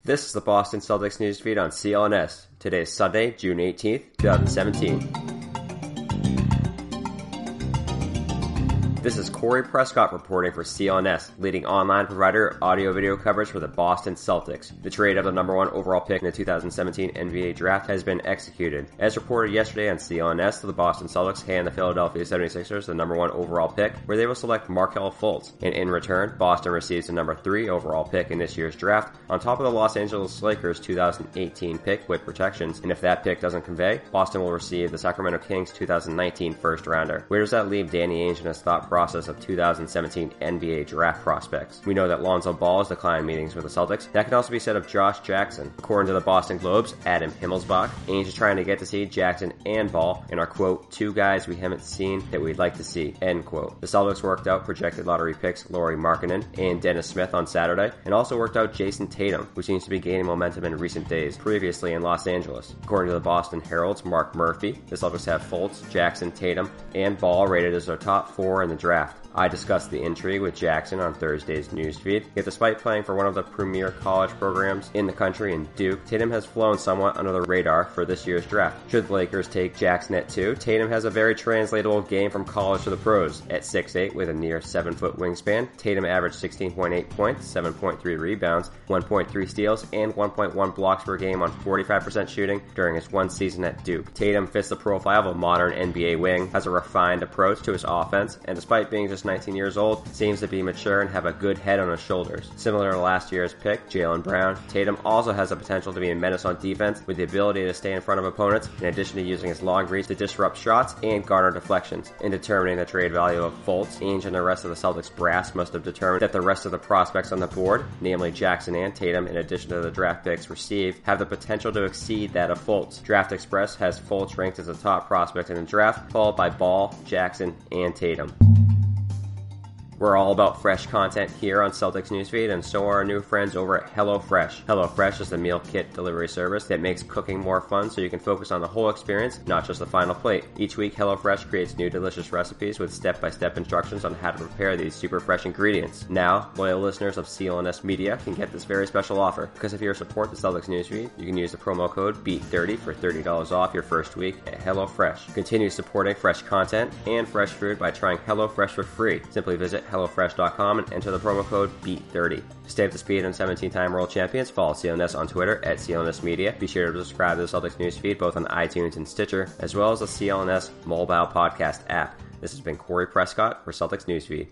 This is the Boston Celtics newsfeed on CLNS. Today is Sunday, June 18th, 2017. This is Corey Prescott reporting for CLNS, leading online provider of audio-video coverage for the Boston Celtics. The trade of the number 1 overall pick in the 2017 NBA Draft has been executed. As reported yesterday on CLNS, the Boston Celtics hand the Philadelphia 76ers the number 1 overall pick, where they will select Markelle Fultz. And in return, Boston receives the number 3 overall pick in this year's draft, on top of the Los Angeles Lakers 2018 pick with protections. And if that pick doesn't convey, Boston will receive the Sacramento Kings 2019 first rounder. Where does that leave Danny Ainge in his thought process of 2017 NBA draft prospects? We know that Lonzo Ball has declined meetings with the Celtics. That can also be said of Josh Jackson. According to the Boston Globe's Adam Himmelsbach, Ainge is trying to get to see Jackson and Ball and are, quote, 2 guys we haven't seen that we'd like to see, end quote. The Celtics worked out projected lottery picks Lauri Markkanen and Dennis Smith on Saturday, and also worked out Jayson Tatum, who seems to be gaining momentum in recent days, previously in Los Angeles. According to the Boston Herald's Mark Murphy, the Celtics have Fultz, Jackson, Tatum, and Ball rated as their top 4 in the draft. I discussed the intrigue with Jackson on Thursday's newsfeed, yet despite playing for one of the premier college programs in the country in Duke, Tatum has flown somewhat under the radar for this year's draft. Should the Lakers take Jackson at 2, Tatum has a very translatable game from college to the pros. At 6'8", with a near 7-foot wingspan, Tatum averaged 16.8 points, 7.3 rebounds, 1.3 steals, and 1.1 blocks per game on 45% shooting during his 1 season at Duke. Tatum fits the profile of a modern NBA wing, has a refined approach to his offense, and despite being just 19 years old, seems to be mature and have a good head on his shoulders. Similar to last year's pick, Jaylen Brown, Tatum also has the potential to be a menace on defense with the ability to stay in front of opponents, in addition to using his long reach to disrupt shots and garner deflections. In determining the trade value of Fultz, Ainge and the rest of the Celtics brass must have determined that the rest of the prospects on the board, namely Jackson and Tatum, in addition to the draft picks received, have the potential to exceed that of Fultz. Draft Express has Fultz ranked as a top prospect in the draft, followed by Ball, Jackson, and Tatum. We're all about fresh content here on Celtics Newsfeed, and so are our new friends over at HelloFresh. HelloFresh is the meal kit delivery service that makes cooking more fun so you can focus on the whole experience, not just the final plate. Each week, HelloFresh creates new delicious recipes with step-by-step instructions on how to prepare these super fresh ingredients. Now, loyal listeners of CLNS Media can get this very special offer, because if you support the Celtics Newsfeed, you can use the promo code BEAT30 for $30 off your first week at HelloFresh. Continue supporting fresh content and fresh food by trying HelloFresh for free. Simply visit HelloFresh.com and enter the promo code BEAT30. To stay up to speed on 17-time world champions, follow CLNS on Twitter at CLNS Media. Be sure to subscribe to the Celtics newsfeed both on iTunes and Stitcher, as well as the CLNS mobile podcast app. This has been Corey Prescott for Celtics Newsfeed.